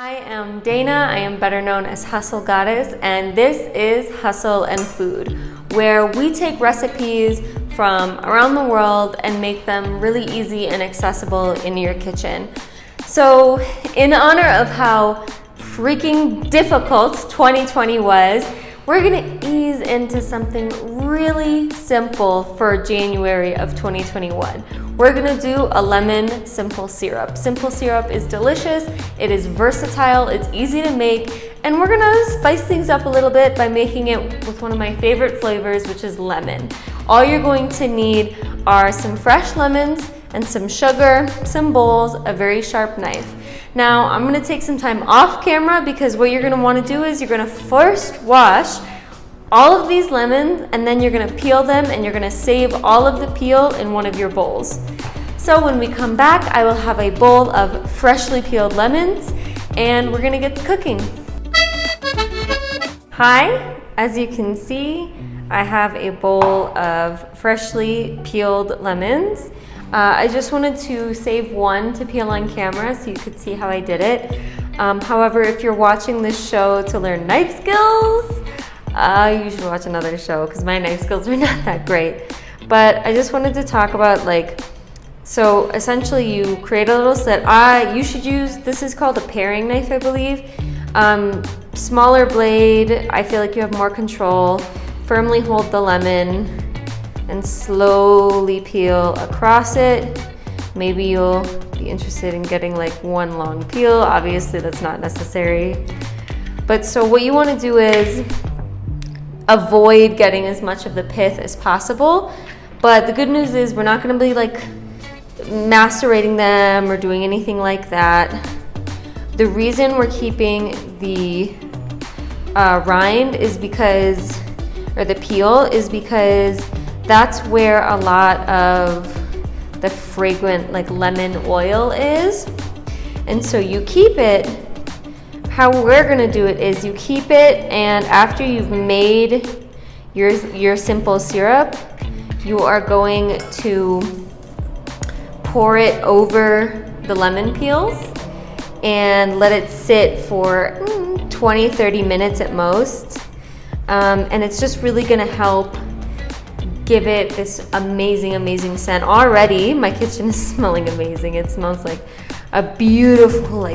I am Dana, I am better known as Hustle Goddess, and this is Hustle and Food, where we take recipes from around the world and make them really easy and accessible in your kitchen. So in honor of how freaking difficult 2020 was, we're gonna ease into something really simple for January of 2021. We're gonna do a lemon simple syrup. Simple syrup is delicious, it is versatile, it's easy to make, and we're gonna spice things up a little bit by making it with one of my favorite flavors, which is lemon. All you're going to need are some fresh lemons and some sugar, some bowls, a very sharp knife. Now, I'm gonna take some time off camera because what you're gonna wanna do is you're gonna first wash all of these lemons, and then you're gonna peel them and you're gonna save all of the peel in one of your bowls. So when we come back, I will have a bowl of freshly peeled lemons and we're gonna get to cooking. Hi, as you can see, I have a bowl of freshly peeled lemons. I just wanted to save one to peel on camera so you could see how I did it. However, if you're watching this show to learn knife skills, you should watch another show because my knife skills are not that great. But I just wanted to talk about so essentially you create a little slit. You should use, this is called a paring knife, I believe. Smaller blade, I feel like you have more control. Firmly hold the lemon and slowly peel across it. Maybe you'll be interested in getting one long peel. Obviously that's not necessary. But so what you want to do is avoid getting as much of the pith as possible. But the good news is we're not going to be macerating them or doing anything like that. The reason we're keeping the rind is because, or the peel is because that's where a lot of the fragrant lemon oil is. And so you keep it, how we're gonna do it is you keep it, and after you've made your simple syrup, you are going to pour it over the lemon peels and let it sit for 20-30 minutes at most. And it's just really gonna help give it this amazing scent. Already my kitchen is smelling amazing. It smells like a beautiful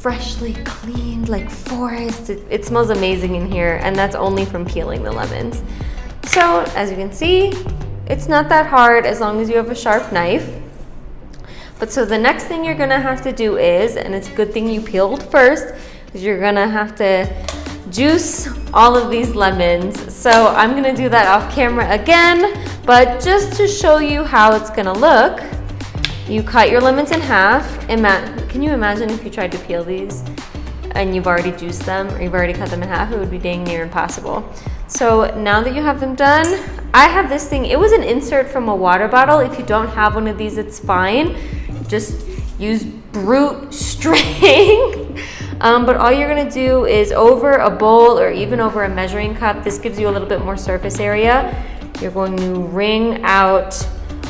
freshly cleaned forest. It smells amazing in here, and that's only from peeling the lemons. So as you can see, it's not that hard as long as you have a sharp knife. But so the next thing you're gonna have to do is, and it's a good thing you peeled first, is you're gonna have to juice all of these lemons. So I'm gonna do that off camera again, but just to show you how it's gonna look, you cut your lemons in half. Can you imagine if you tried to peel these and you've already juiced them or you've already cut them in half? It would be dang near impossible. So now that you have them done, I have this thing. It was an insert from a water bottle. If you don't have one of these, it's fine. Just use brute string. But all you're gonna do is over a bowl or even over a measuring cup, this gives you a little bit more surface area. You're going to wring out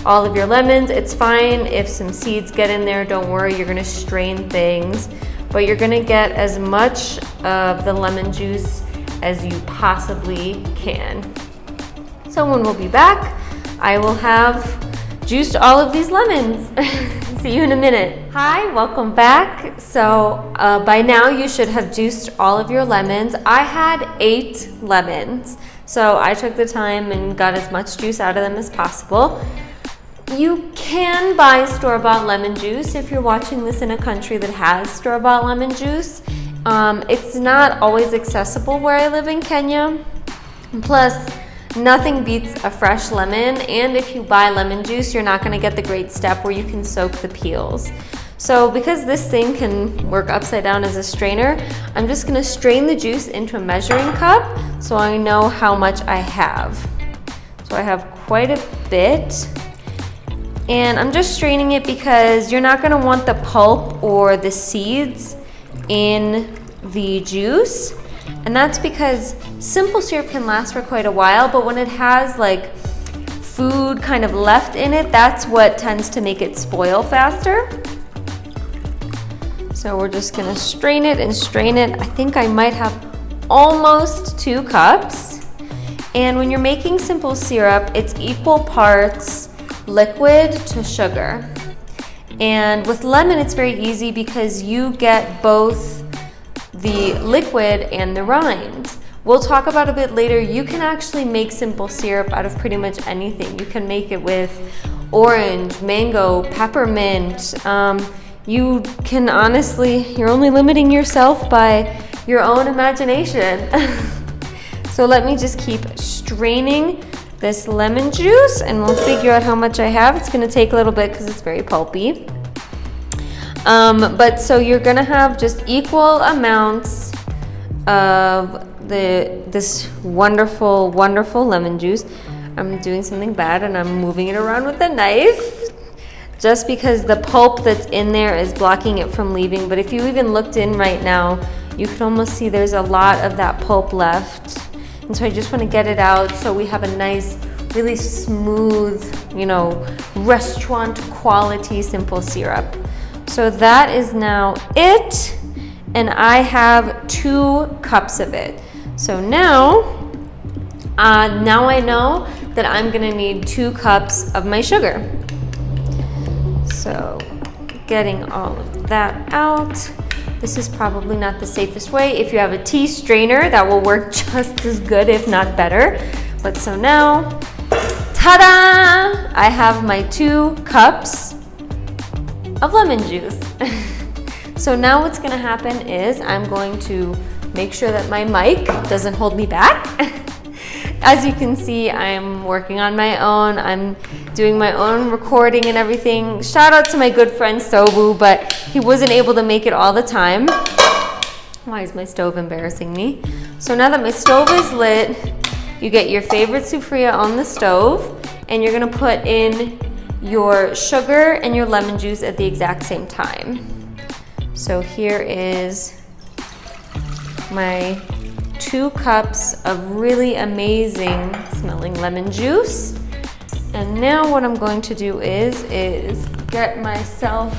all of your lemons. It's fine if some seeds get in there, don't worry, you're gonna strain things, but you're gonna get as much of the lemon juice as you possibly can. So when we'll be back, I will have juiced all of these lemons. See you in a minute. Hi, welcome back. So by now you should have juiced all of your lemons. I had 8 lemons. So I took the time and got as much juice out of them as possible. You can buy store-bought lemon juice if you're watching this in a country that has store-bought lemon juice. It's not always accessible where I live in Kenya. Plus, nothing beats a fresh lemon, and if you buy lemon juice, you're not gonna get the great step where you can soak the peels. So because this thing can work upside down as a strainer, I'm just gonna strain the juice into a measuring cup so I know how much I have. So I have quite a bit. And I'm just straining it because you're not gonna want the pulp or the seeds in the juice. And that's because simple syrup can last for quite a while, but when it has food kind of left in it, that's what tends to make it spoil faster. So we're just gonna strain it and strain it. I think I might have almost 2 cups. And when you're making simple syrup, it's equal parts liquid to sugar. And with lemon, it's very easy because you get both the liquid and the rind. We'll talk about a bit later, you can actually make simple syrup out of pretty much anything. You can make it with orange, mango, peppermint. You can honestly, you're only limiting yourself by your own imagination. So let me just keep straining this lemon juice and we'll figure out how much I have. It's gonna take a little bit because it's very pulpy. But so you're gonna have just equal amounts of this wonderful, wonderful lemon juice. I'm doing something bad and I'm moving it around with a knife just because the pulp that's in there is blocking it from leaving. But if you even looked in right now, you can almost see there's a lot of that pulp left. And so I just want to get it out so we have a nice, really smooth, you know, restaurant quality simple syrup. So that is now it. And I have 2 cups of it. So now I know that I'm gonna need 2 cups of my sugar. So getting all of that out. This is probably not the safest way. If you have a tea strainer, that will work just as good, if not better. But so now, ta-da! I have my 2 cups of lemon juice. So now what's gonna happen is I'm going to make sure that my mic doesn't hold me back. As you can see, I'm working on my own. I'm doing my own recording and everything. Shout out to my good friend Sobu, but he wasn't able to make it all the time. Why is my stove embarrassing me? So now that my stove is lit, you get your favorite sufria on the stove, and you're gonna put in your sugar and your lemon juice at the exact same time. So here is my 2 cups of really amazing smelling lemon juice. And now what I'm going to do is get myself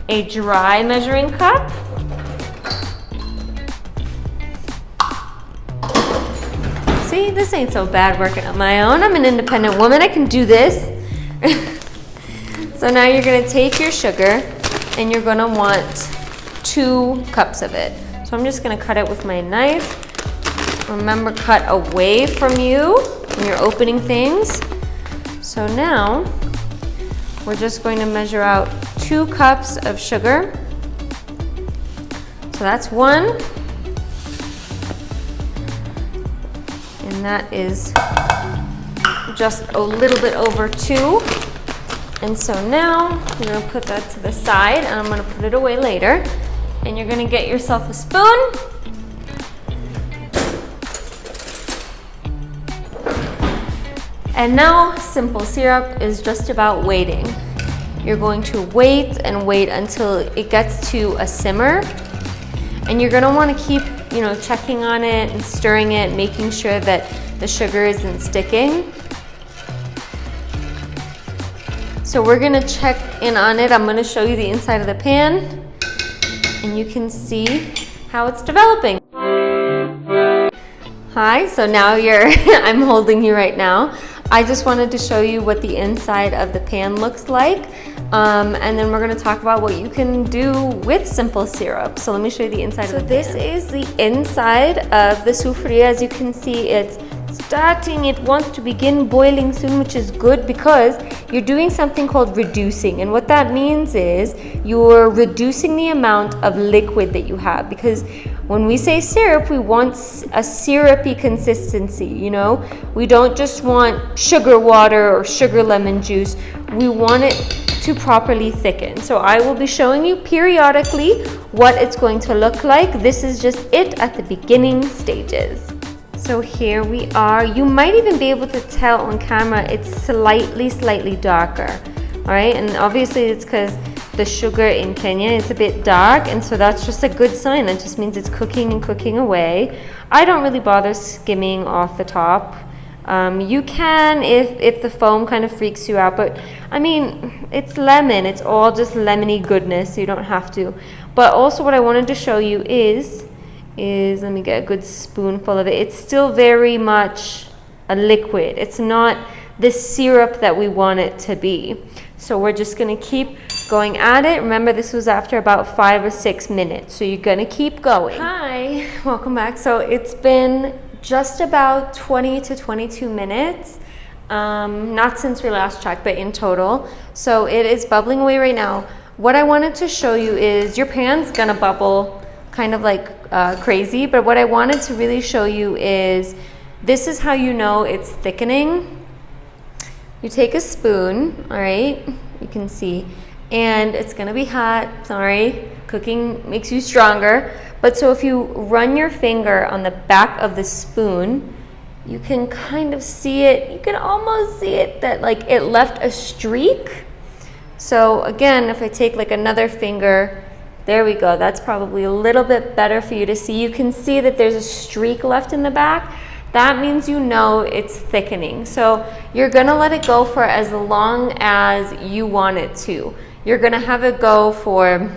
a dry measuring cup. See, this ain't so bad working on my own. I'm an independent woman, I can do this. So now you're gonna take your sugar and you're gonna want 2 cups of it. So I'm just gonna cut it with my knife. Remember, cut away from you when you're opening things. So now, we're just going to measure out 2 cups of sugar. So that's 1. And that is just a little bit over 2. And so now, I'm gonna put that to the side and I'm gonna put it away later. And you're gonna get yourself a spoon. And now simple syrup is just about waiting. You're going to wait and wait until it gets to a simmer. And you're gonna wanna keep, you know, checking on it and stirring it, making sure that the sugar isn't sticking. So we're gonna check in on it. I'm gonna show you the inside of the pan. And you can see how it's developing. Hi, so now I'm holding you right now. I just wanted to show you what the inside of the pan looks like. And then we're gonna talk about what you can do with simple syrup. So let me show you the inside of the pan. So this is the inside of the sufria. As you can see, it's starting, it wants to begin boiling soon, which is good because you're doing something called reducing. And what that means is you're reducing the amount of liquid that you have, because when we say syrup, we want a syrupy consistency, you know? We don't just want sugar water or sugar lemon juice. We want it to properly thicken. So I will be showing you periodically what it's going to look like. This is just it at the beginning stages. So here we are. You might even be able to tell on camera it's slightly darker, all right? And obviously it's because the sugar in Kenya is a bit dark, and so that's just a good sign. That just means it's cooking and cooking away. I don't really bother skimming off the top. You can if the foam kind of freaks you out, but I mean, it's lemon. It's all just lemony goodness, so you don't have to. But also what I wanted to show you is let me get a good spoonful of it. It's still very much a liquid. It's not the syrup that we want it to be. So we're just gonna keep going at it. Remember, this was after about 5 or 6 minutes, so you're gonna keep going. Hi, welcome back. So it's been just about 20 to 22 minutes. Not since we last checked, but in total. So it is bubbling away right now. What I wanted to show you is your pan's gonna bubble kind of like crazy, but what I wanted to really show you is this is how you know it's thickening. You take a spoon, all right, you can see, and it's gonna be hot, sorry, cooking makes you stronger, but so if you run your finger on the back of the spoon, you can kind of see it, you can almost see it that like it left a streak. So again, if I take like another finger, there we go, that's probably a little bit better for you to see. You can see that there's a streak left in the back. That means you know it's thickening. So you're gonna let it go for as long as you want it to. You're gonna have it go for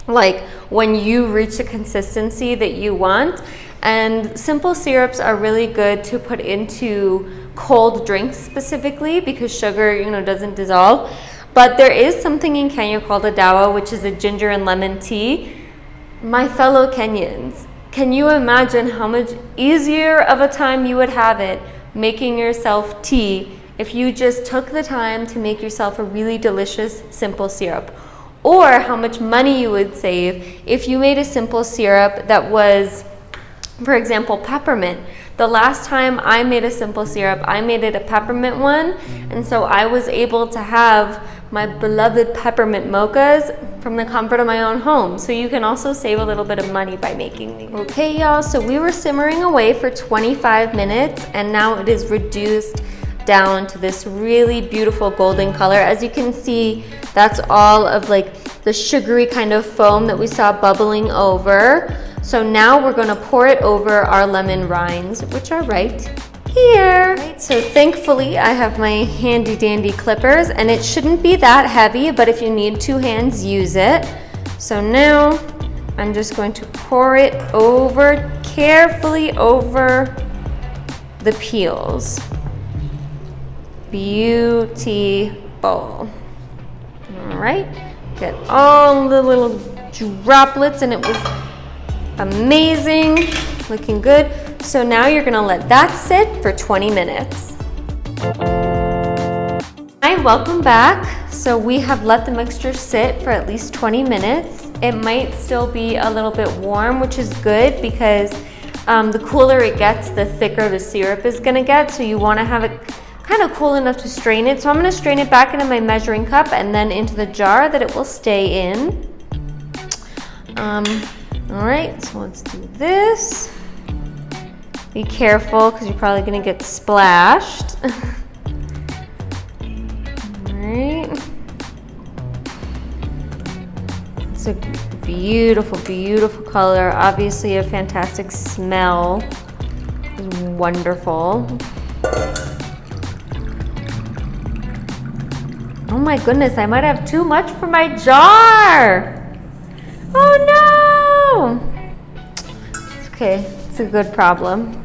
like when you reach a consistency that you want. And simple syrups are really good to put into cold drinks specifically because sugar, you know, doesn't dissolve. But there is something in Kenya called a dawa, which is a ginger and lemon tea. My fellow Kenyans, can you imagine how much easier of a time you would have it making yourself tea if you just took the time to make yourself a really delicious simple syrup? Or how much money you would save if you made a simple syrup that was, for example, peppermint. The last time I made a simple syrup, I made it a peppermint one, and so I was able to have my beloved peppermint mochas from the comfort of my own home. So you can also save a little bit of money by making these. Okay, y'all, so we were simmering away for 25 minutes, and now it is reduced down to this really beautiful golden color. As you can see, that's all of like the sugary kind of foam that we saw bubbling over. So now we're gonna pour it over our lemon rinds, which are right here. Right, so thankfully I have my handy dandy clippers, and it shouldn't be that heavy, but if you need 2 hands, use it. So now I'm just going to pour it over, carefully over the peels. Beautiful. All right, get all the little droplets, and it was amazing, looking good. So now you're gonna let that sit for 20 minutes. Hi, welcome back. So we have let the mixture sit for at least 20 minutes. It might still be a little bit warm, which is good because the cooler it gets, the thicker the syrup is gonna get. So you wanna have it kind of cool enough to strain it. So I'm gonna strain it back into my measuring cup and then into the jar that it will stay in. All right, so let's do this. Be careful because you're probably gonna get splashed. All right. It's a beautiful, beautiful color. Obviously a fantastic smell. It's wonderful. Oh my goodness, I might have too much for my jar. Oh no! It's okay, it's a good problem.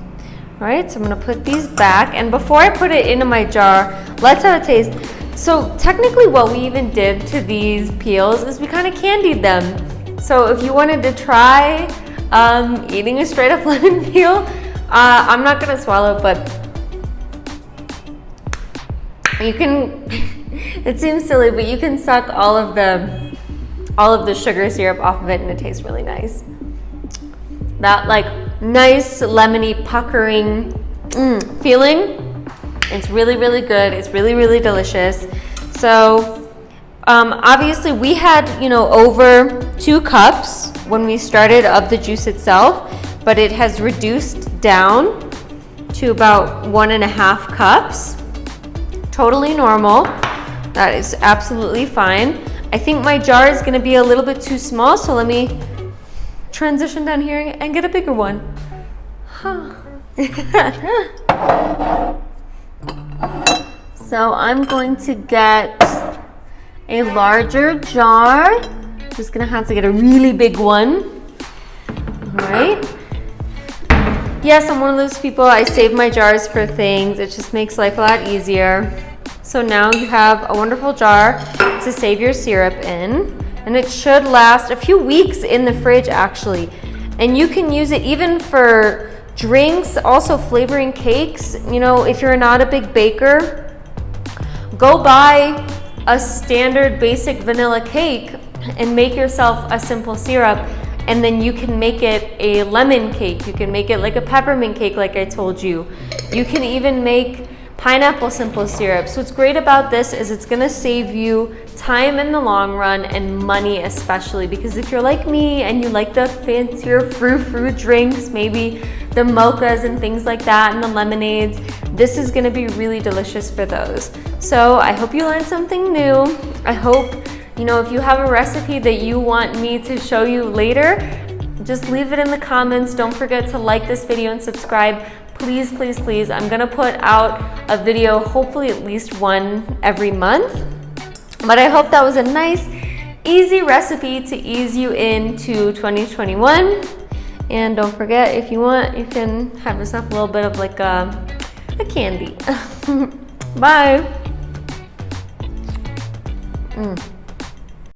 All right, so I'm gonna put these back, and before I put it into my jar, let's have a taste. So technically what we even did to these peels is we kind of candied them. So if you wanted to try eating a straight up lemon peel, I'm not gonna swallow it, but you can, it seems silly, but you can suck all of the sugar syrup off of it and it tastes really nice. That like nice lemony puckering feeling. It's really, really good. It's really, really delicious. So obviously we had, you know, over 2 cups when we started of the juice itself, but it has reduced down to about 1.5 cups. Totally normal. That is absolutely fine. I think my jar is gonna be a little bit too small, so let me transition down here and get a bigger one. Huh. So I'm going to get a larger jar. Just gonna have to get a really big one. All right. Yes, I'm one of those people, I save my jars for things. It just makes life a lot easier. So now you have a wonderful jar to save your syrup in. And it should last a few weeks in the fridge actually. And you can use it even for drinks, also flavoring cakes. You know, if you're not a big baker, go buy a standard basic vanilla cake and make yourself a simple syrup. And then you can make it a lemon cake. You can make it like a peppermint cake like I told you. You can even make pineapple simple syrup. So what's great about this is it's gonna save you time in the long run and money especially, because if you're like me and you like the fancier fruit drinks, maybe the mochas and things like that and the lemonades, this is gonna be really delicious for those. So I hope you learned something new. I hope, you know, if you have a recipe that you want me to show you later, just leave it in the comments. Don't forget to like this video and subscribe. Please, please, please. I'm gonna put out a video, hopefully at least one every month. But I hope that was a nice, easy recipe to ease you into 2021. And don't forget, if you want, you can have yourself a little bit of like a candy. Bye.